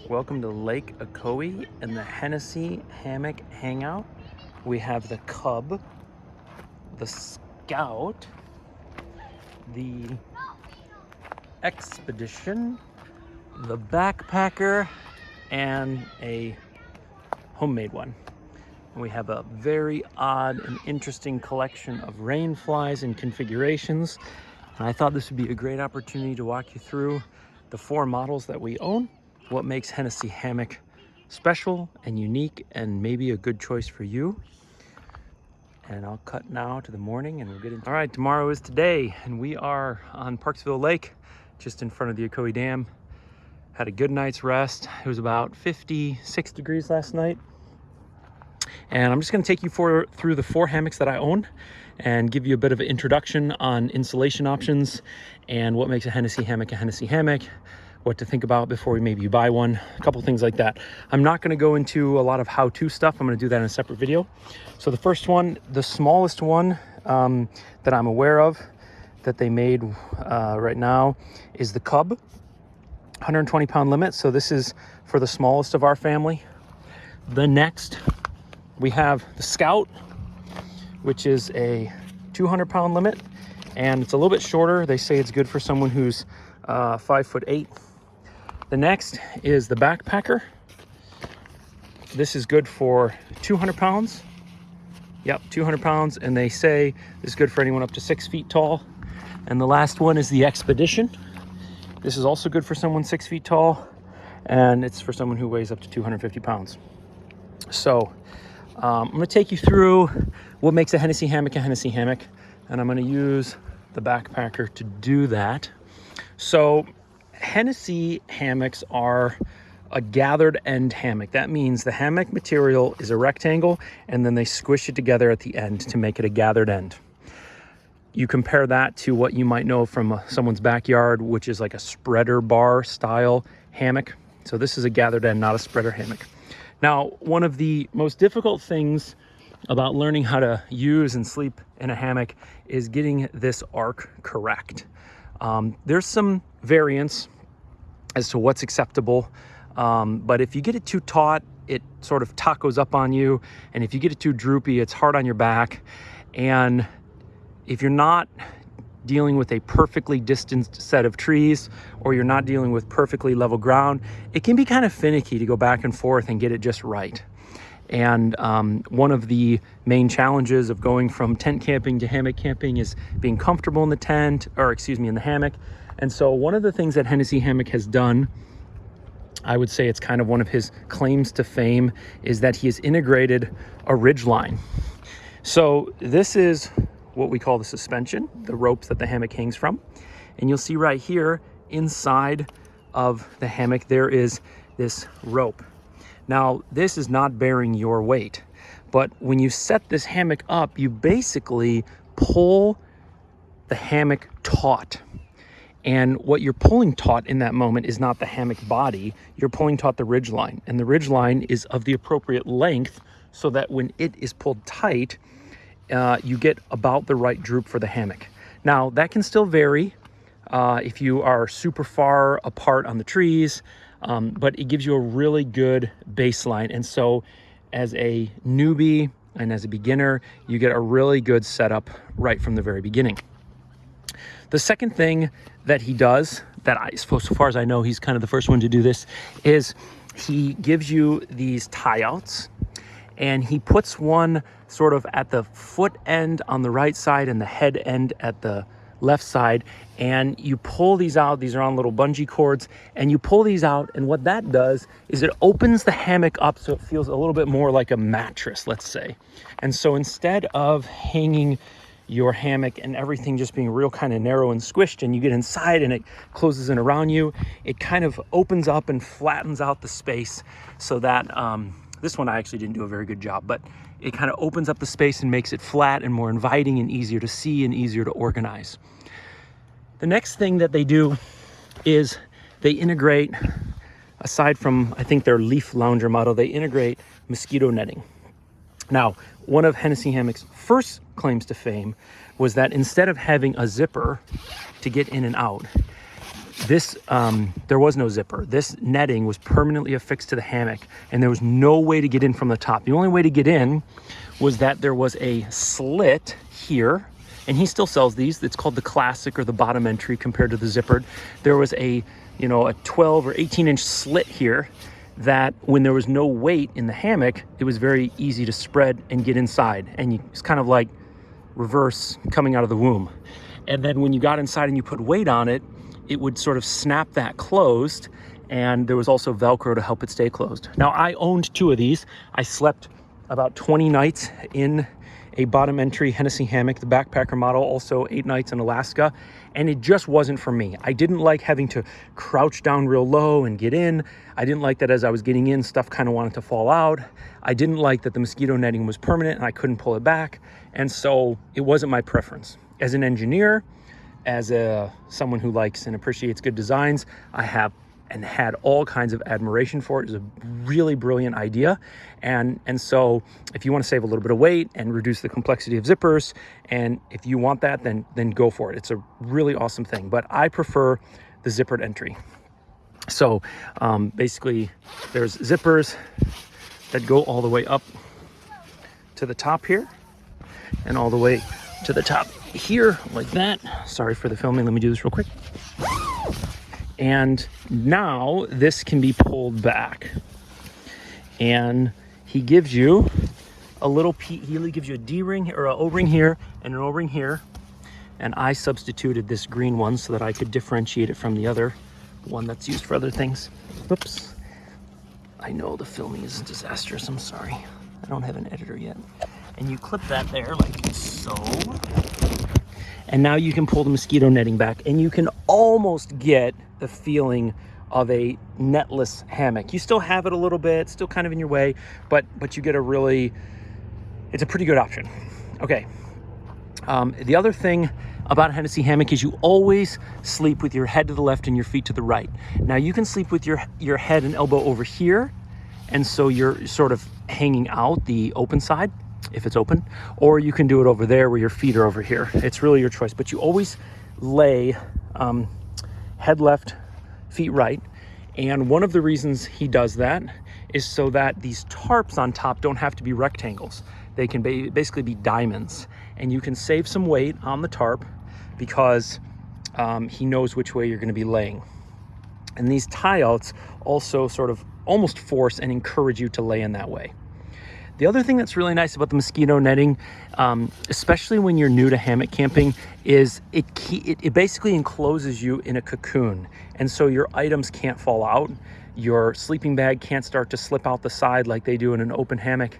Welcome to Lake Ocoee and the Hennessy Hammock Hangout. We have the Cub, the Scout, the Expedition, the Backpacker, and a homemade one. And we have a very odd and interesting collection of rain flies and configurations. And I thought this would be a great opportunity to walk you through the 4 models that we own, what makes Hennessy Hammock special and unique and maybe a good choice for you. And I'll cut now to the morning and we'll get into it. All right, tomorrow is today and we are on Parksville Lake, just in front of the Ocoee Dam. Had a good night's rest. It was about 56 degrees last night. And I'm just going to take you through the 4 hammocks that I own and give you a bit of an introduction on installation options and what makes a Hennessy hammock, what to think about before maybe you buy one, a couple things like that. I'm not going to go into a lot of how-to stuff. I'm going to do that in a separate video. So the first one, the smallest one that I'm aware of that they made right now is the Cub, 120-pound limit. So this is for the smallest of our family. The next, we have the Scout, which is a 200-pound limit, and it's a little bit shorter. They say it's good for someone who's 5'8". The next is the Backpacker. This is good for 200 pounds. Yep, 200 pounds, and they say this is good for anyone up to 6 feet tall. And the last one is the Expedition. This is also good for someone 6 feet tall, and it's for someone who weighs up to 250 pounds. So I'm going to take you through what makes a Hennessy hammock, and I'm going to use the Backpacker to do that. So Hennessy hammocks are a gathered end hammock. That means the hammock material is a rectangle and then they squish it together at the end to make it a gathered end. You compare that to what you might know from someone's backyard, which is like a spreader bar style hammock. So this is a gathered end, not a spreader hammock. Now, one of the most difficult things about learning how to use and sleep in a hammock is getting this arc correct. There's some variance as to what's acceptable, but if you get it too taut, it sort of tacos up on you, and if you get it too droopy, it's hard on your back. And if you're not dealing with a perfectly distanced set of trees, or you're not dealing with perfectly level ground, it can be kind of finicky to go back and forth and get it just right. And one of the main challenges of going from tent camping to hammock camping is being comfortable in the tent, or excuse me, in the hammock. And so one of the things that Hennessy Hammock has done, I would say it's kind of one of his claims to fame, is that he has integrated a ridge line. So this is what we call the suspension, the ropes that the hammock hangs from. And you'll see right here inside of the hammock, there is this rope. Now, this is not bearing your weight, but when you set this hammock up, you basically pull the hammock taut. And what you're pulling taut in that moment is not the hammock body, you're pulling taut the ridge line. And the ridge line is of the appropriate length so that when it is pulled tight, you get about the right droop for the hammock. Now, that can still vary if you are super far apart on the trees, but it gives you a really good baseline. And so as a newbie and as a beginner, you get a really good setup right from the very beginning. The second thing that he does, so far as I know, he's kind of the first one to do this, is he gives you these tie-outs, and he puts one sort of at the foot end on the right side and the head end at the left side, and you pull these out. These are on little bungee cords, and you pull these out, and what that does is it opens the hammock up so it feels a little bit more like a mattress, let's say. And so instead of hanging your hammock and everything just being real kind of narrow and squished, and you get inside and it closes in around you, it kind of opens up and flattens out the space so that this one I actually didn't do a very good job, but it kind of opens up the space and makes it flat and more inviting and easier to see and easier to organize. The next thing that they do is they integrate, aside from, I think, their leaf lounger model, they integrate mosquito netting. Now, one of Hennessy Hammock's first claims to fame was that instead of having a zipper to get in and out, this, there was no zipper. This netting was permanently affixed to the hammock, and there was no way to get in from the top. The only way to get in was that there was a slit here, and he still sells these. It's called the classic, or the bottom entry compared to the zippered. There was a 12 or 18-inch slit here that when there was no weight in the hammock, it was very easy to spread and get inside. And it's kind of like reverse coming out of the womb. And then when you got inside and you put weight on it, it would sort of snap that closed, and there was also Velcro to help it stay closed. Now, I owned 2 of these. I slept about 20 nights in a bottom entry Hennessy hammock, the backpacker model, also 8 nights in Alaska, and it just wasn't for me. I didn't like having to crouch down real low and get in. I didn't like that as I was getting in, stuff kind of wanted to fall out. I didn't like that the mosquito netting was permanent and I couldn't pull it back, and so it wasn't my preference. As an engineer, as someone who likes and appreciates good designs, I have and had all kinds of admiration for it. It was a really brilliant idea. And so if you want to save a little bit of weight and reduce the complexity of zippers, and if you want that, then go for it. It's a really awesome thing, but I prefer the zippered entry. So basically there's zippers that go all the way up to the top here and all the way to the top here like that. Sorry for the filming. Let me do this real quick. And now this can be pulled back, and he gives you a little he gives you a D-ring or an O-ring here and an O-ring here, and I substituted this green one so that I could differentiate it from the other one that's used for other things. Oops, I know the filming is disastrous. I'm sorry, I don't have an editor yet. And you clip that there like so, and now you can pull the mosquito netting back, and you can almost get the feeling of a netless hammock. You still have it a little bit, still kind of in your way, but you get it's a pretty good option. Okay. The other thing about a Hennessy hammock is you always sleep with your head to the left and your feet to the right. Now you can sleep with your head and elbow over here, and so you're sort of hanging out the open side, if it's open, or you can do it over there where your feet are over here. It's really your choice, but you always lay head left, feet right. And one of the reasons he does that is so that these tarps on top don't have to be rectangles. They can basically be diamonds, and you can save some weight on the tarp because he knows which way you're going to be laying. And these tie-outs also sort of almost force and encourage you to lay in that way. The other thing that's really nice about the mosquito netting, especially when you're new to hammock camping, is it basically encloses you in a cocoon. And so your items can't fall out. Your sleeping bag can't start to slip out the side like they do in an open hammock.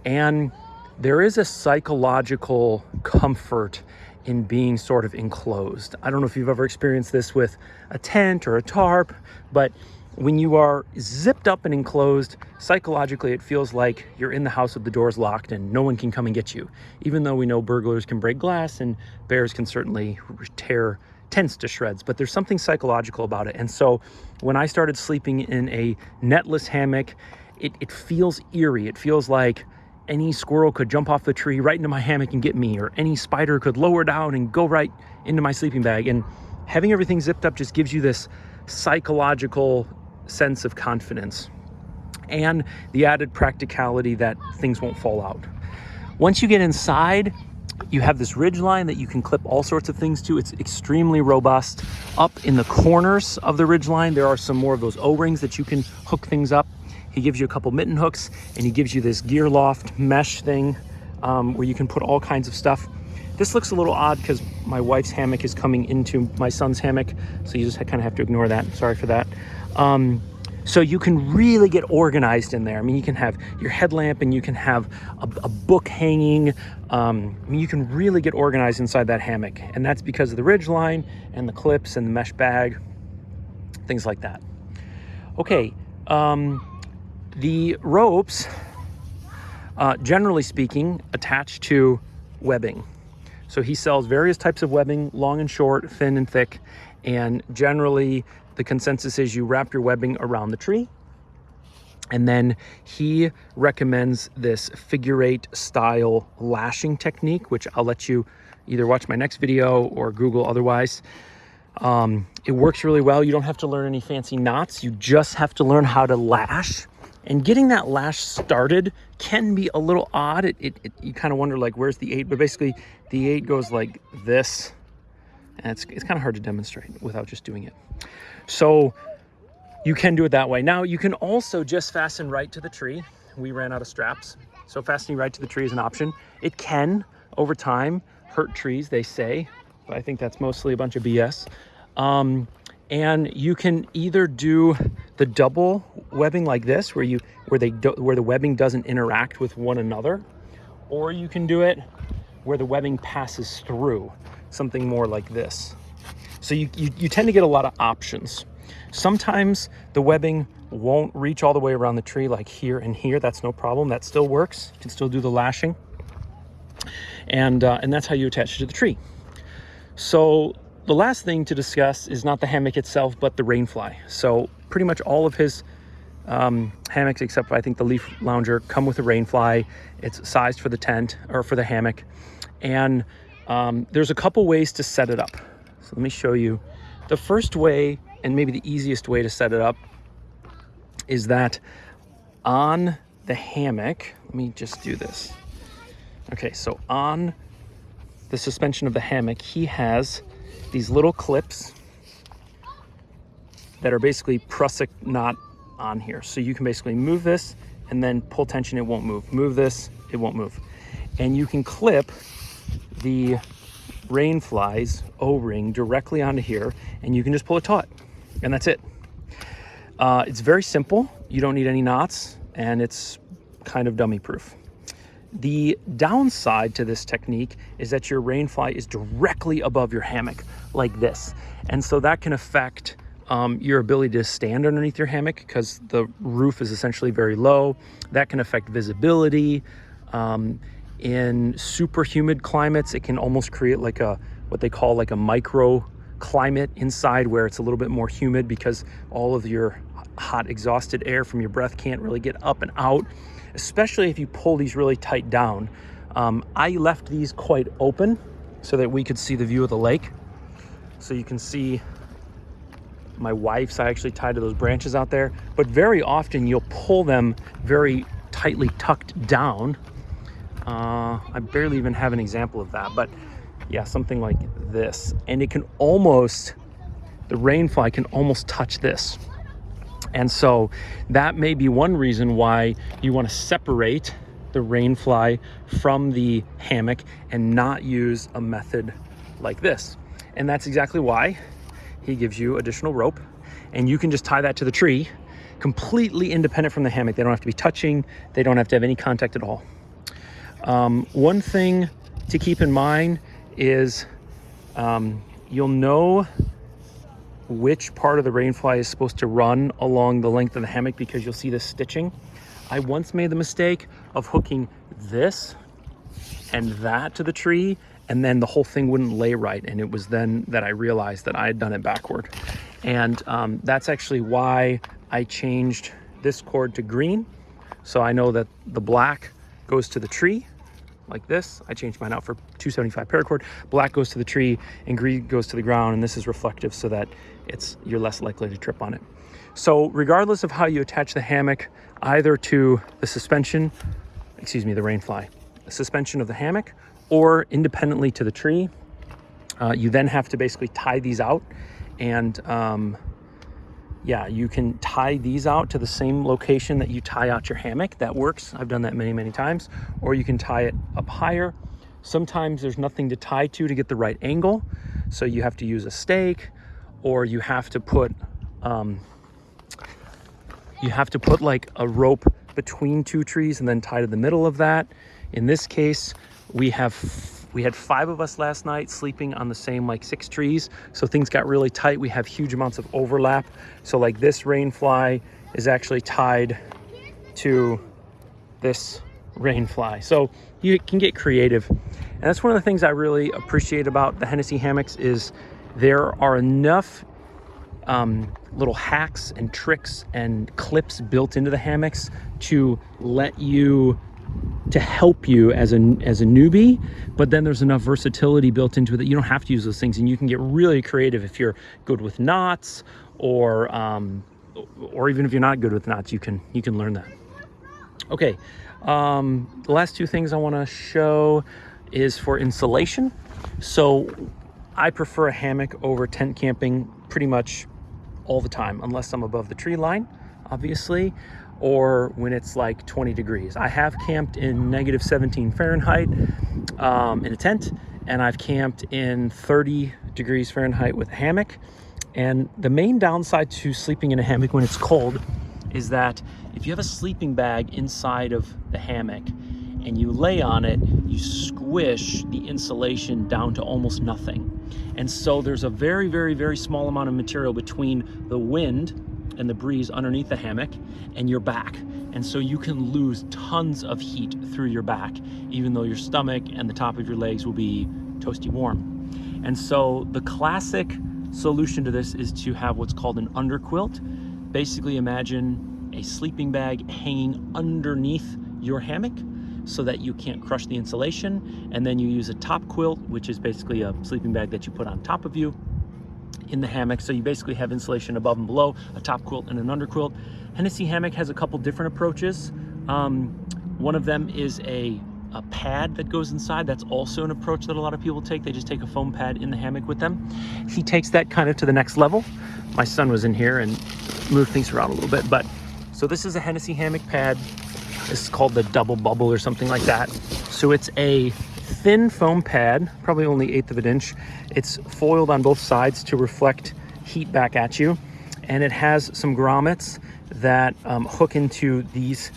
And there is a psychological comfort in being sort of enclosed. I don't know if you've ever experienced this with a tent or a tarp, but when you are zipped up and enclosed, psychologically it feels like you're in the house with the doors locked and no one can come and get you. Even though we know burglars can break glass and bears can certainly tear tents to shreds, but there's something psychological about it. And so when I started sleeping in a netless hammock, it feels eerie. It feels like any squirrel could jump off the tree right into my hammock and get me, or any spider could lower down and go right into my sleeping bag. And having everything zipped up just gives you this psychological sense of confidence and the added practicality that things won't fall out. Once you get inside, you have this ridge line that you can clip all sorts of things to. It's extremely robust. Up in the corners of the ridge line, there are some more of those O-rings that you can hook things up. He gives you a couple mitten hooks, and he gives you this gear loft mesh thing where you can put all kinds of stuff. This looks a little odd because my wife's hammock is coming into my son's hammock, so you just kind of have to ignore that. Sorry for that. So you can really get organized in there. I mean, you can have your headlamp and you can have a book hanging. I mean, you can really get organized inside that hammock, and that's because of the ridge line and the clips and the mesh bag, things like that. Okay, the ropes, generally speaking, attach to webbing. So he sells various types of webbing, long and short, thin and thick, and generally the consensus is you wrap your webbing around the tree, and then he recommends this figure-8 style lashing technique, which I'll let you either watch my next video or Google otherwise. It works really well. You don't have to learn any fancy knots. You just have to learn how to lash. And getting that lash started can be a little odd. You kind of wonder, like, where's the 8? But basically, the 8 goes like this. And it's kind of hard to demonstrate without just doing it. So you can do it that way. Now, you can also just fasten right to the tree. We ran out of straps. So fastening right to the tree is an option. It can, over time, hurt trees, they say. But I think that's mostly a bunch of BS. And you can either do the double webbing like this, where the webbing doesn't interact with one another, or you can do it where the webbing passes through, something more like this. So you tend to get a lot of options. Sometimes the webbing won't reach all the way around the tree, like here and here. That's no problem. That still works. You can still do the lashing, and that's how you attach it to the tree. So the last thing to discuss is not the hammock itself, but the rainfly. So pretty much all of his hammocks, except for I think the leaf lounger, come with a rainfly. It's sized for the tent or for the hammock. And there's a couple ways to set it up. So let me show you. The first way, and maybe the easiest way to set it up, is that on the hammock, let me just do this. Okay, so on the suspension of the hammock, he has these little clips that are basically prusik knot on here. So you can basically move this and then pull tension, it won't move. Move this, it won't move. And you can clip the rainfly's O-ring directly onto here, and you can just pull it taut, and that's it. It's very simple. You don't need any knots, and it's kind of dummy proof. The downside to this technique is that your rainfly is directly above your hammock like this. And so that can affect your ability to stand underneath your hammock because the roof is essentially very low. That can affect visibility. In super humid climates, it can almost create like what they call like a micro climate inside, where it's a little bit more humid because all of your hot exhausted air from your breath can't really get up and out, especially if you pull these really tight down. I left these quite open so that we could see the view of the lake. So you can see my wife's I actually tied to those branches out there, but very often you'll pull them very tightly tucked down. I barely even have an example of that, but yeah, something like this. And it can almost, the rainfly can almost touch this. And so that may be one reason why you want to separate the rainfly from the hammock and not use a method like this. And that's exactly why he gives you additional rope, and you can just tie that to the tree, completely independent from the hammock. They don't have to be touching. They don't have to have any contact at all. One thing to keep in mind is you'll know which part of the rainfly is supposed to run along the length of the hammock because you'll see this stitching. I once made the mistake of hooking this and that to the tree, and then the whole thing wouldn't lay right. And it was then that I realized that I had done it backward. And that's actually why I changed this cord to green. So I know that the black goes to the tree like this. I changed mine out for 275 paracord. Black goes to the tree and green goes to the ground, and this is reflective so that you're less likely to trip on it. So regardless of how you attach the hammock, either to the suspension, the rainfly, the suspension of the hammock, or independently to the tree, you then have to basically tie these out. And you can tie these out to the same location that you tie out your hammock. That works. I've done that many, many times. Or you can tie it up higher. Sometimes there's nothing to tie to get the right angle. So you have to use a stake, or you have to put like a rope between two trees and then tie to the middle of that. In this case, we had 5 of us last night sleeping on the same like 6 trees. So things got really tight. We have huge amounts of overlap. So like this rainfly is actually tied to this rainfly. So you can get creative. And that's one of the things I really appreciate about the Hennessy hammocks is there are enough little hacks and tricks and clips built into the hammocks to let you to help you as a newbie, but then there's enough versatility built into it that you don't have to use those things, and you can get really creative if you're good with knots, or even if you're not good with knots, you can learn that. Okay, the last two things I want to show is for insulation. So I prefer a hammock over tent camping pretty much all the time, unless I'm above the tree line, obviously, or when it's like 20 degrees. I have camped in negative 17 Fahrenheit in a tent, and I've camped in 30 degrees Fahrenheit with a hammock. And the main downside to sleeping in a hammock when it's cold is that if you have a sleeping bag inside of the hammock and you lay on it, you squish the insulation down to almost nothing. And so there's a very, very, very small amount of material between the wind and the breeze underneath the hammock and your back. And so you can lose tons of heat through your back, even though your stomach and the top of your legs will be toasty warm. And so the classic solution to this is to have what's called an underquilt. Basically imagine a sleeping bag hanging underneath your hammock so that you can't crush the insulation, and then you use a top quilt, which is basically a sleeping bag that you put on top of you in the hammock. So you basically have insulation above and below, a top quilt and an underquilt. Hennessy Hammock has a couple different approaches. One of them is a pad that goes inside. That's also an approach that a lot of people take. They just take a foam pad in the hammock with them. He takes that kind of to the next level. My son was in here and moved things around a little bit. But so this is a Hennessy hammock pad. This is called the double bubble or something like that. So it's a thin foam pad, probably only 1/8 of an inch. It's foiled on both sides to reflect heat back at you. And it has some grommets that hook into these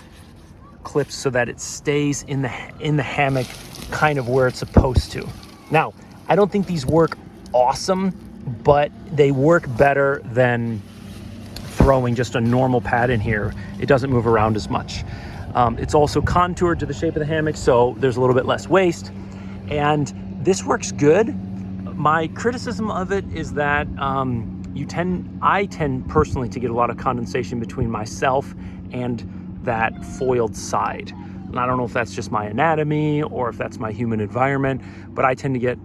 clips so that it stays in the hammock kind of where it's supposed to. Now, I don't think these work awesome, but they work better than throwing just a normal pad in here. It doesn't move around as much. It's also contoured to the shape of the hammock, so there's a little bit less waste. And this works good. My criticism of it is that I tend personally to get a lot of condensation between myself and that foiled side. And I don't know if that's just my anatomy or if that's my human environment, but I tend to get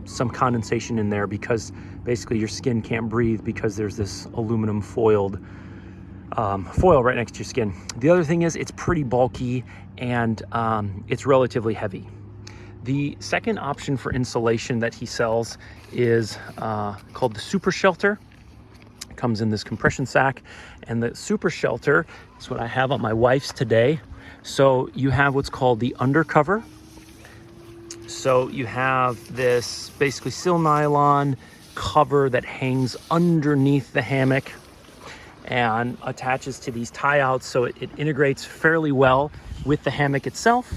some condensation in there because basically your skin can't breathe because there's this aluminum foil right next to your skin. The other thing is it's pretty bulky and it's relatively heavy. The second option for insulation that he sells is called the Super Shelter. It comes in this compression sack, and the Super Shelter is what I have on my wife's today. So you have what's called the undercover. So you have this basically sil nylon cover that hangs underneath the hammock and attaches to these tie-outs, so it integrates fairly well with the hammock itself.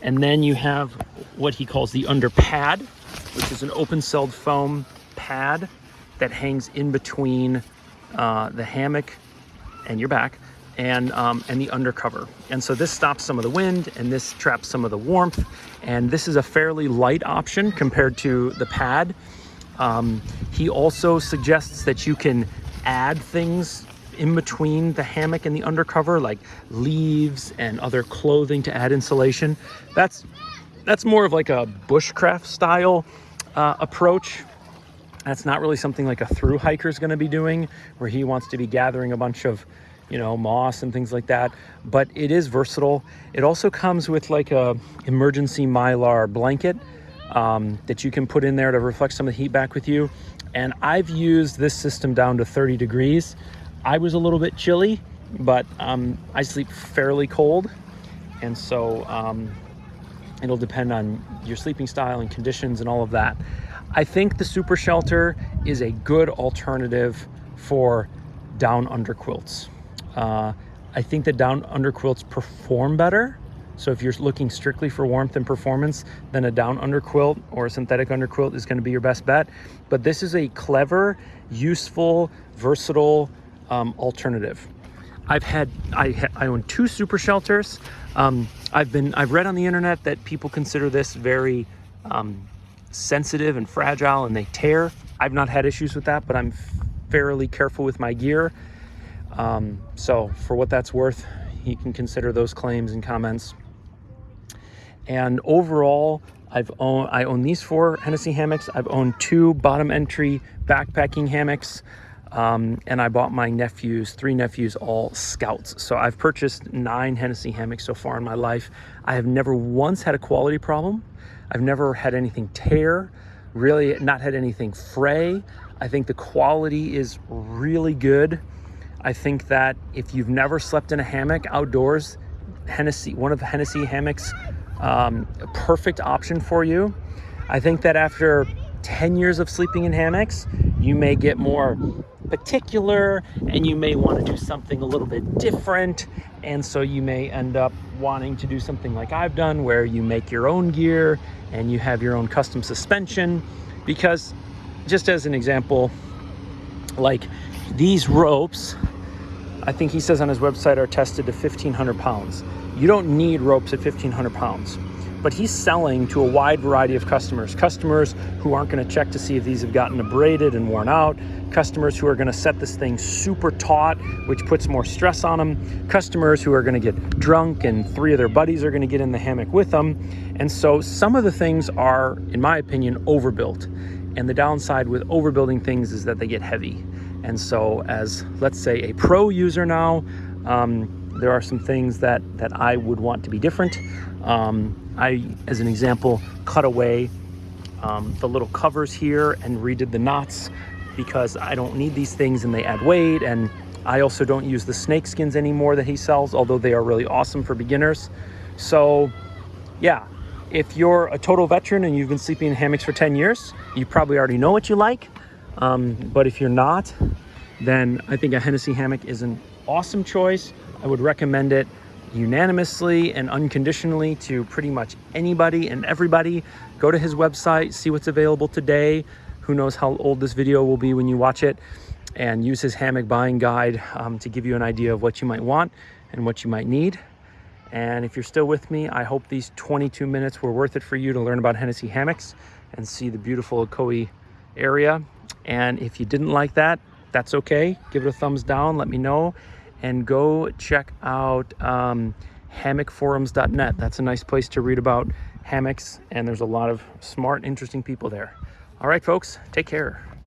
And then you have what he calls the under pad, which is an open-celled foam pad that hangs in between the hammock and your back and the undercover. And so this stops some of the wind and this traps some of the warmth. And this is a fairly light option compared to the pad. He also suggests that you can add things in between the hammock and the undercover, like leaves and other clothing to add insulation. That's more of like a bushcraft style approach. That's not really something like a thru hiker is going to be doing, where he wants to be gathering a bunch of, moss and things like that. But it is versatile. It also comes with like a emergency Mylar blanket that you can put in there to reflect some of the heat back with you. And I've used this system down to 30 degrees. I was a little bit chilly, but I sleep fairly cold. And so it'll depend on your sleeping style and conditions and all of that. I think the Super Shelter is a good alternative for down under quilts. I think that down under quilts perform better. So if you're looking strictly for warmth and performance, then a down under quilt or a synthetic under quilt is going to be your best bet. But this is a clever, useful, versatile alternative. I own 2 Super Shelters. I've read on the internet that people consider this very sensitive and fragile and they tear. I've not had issues with that, but I'm fairly careful with my gear. So for what that's worth, you can consider those claims and comments. And overall, I own these 4 Hennessy hammocks. I've owned 2 bottom entry backpacking hammocks. And I bought my 3 nephews, all Scouts. So I've purchased 9 Hennessy hammocks so far in my life. I have never once had a quality problem. I've never had anything tear, really not had anything fray. I think the quality is really good. I think that if you've never slept in a hammock outdoors, one of the Hennessy hammocks, a perfect option for you. I think that after 10 years of sleeping in hammocks, you may get more particular and you may want to do something a little bit different. And so you may end up wanting to do something like I've done, where you make your own gear and you have your own custom suspension. Because just as an example, like these ropes, I think he says on his website, are tested to 1,500 pounds. You don't need ropes at 1,500 pounds. But he's selling to a wide variety of customers who aren't going to check to see if these have gotten abraded and worn out, customers who are going to set this thing super taut, which puts more stress on them, customers who are going to get drunk and 3 of their buddies are going to get in the hammock with them. And so some of the things are, in my opinion, overbuilt. And the downside with overbuilding things is that they get heavy. And so as, let's say, a pro user now, there are some things that I would want to be different. I, as an example, cut away the little covers here and redid the knots, because I don't need these things and they add weight. And I also don't use the snake skins anymore that he sells, although they are really awesome for beginners. So yeah, if you're a total veteran and you've been sleeping in hammocks for 10 years, you probably already know what you like. But if you're not, then I think a Hennessy hammock is an awesome choice. I would recommend it unanimously and unconditionally to pretty much anybody and everybody. Go to his website, see what's available today. Who knows how old this video will be when you watch it, and use his hammock buying guide to give you an idea of what you might want and what you might need. And if you're still with me, I hope these 22 minutes were worth it for you to learn about Hennessy hammocks and see the beautiful Ocoee area. And if you didn't like that, that's okay. Give it a thumbs down, let me know. And go check out hammockforums.net. That's a nice place to read about hammocks, and there's a lot of smart, interesting people there. All right, folks, take care.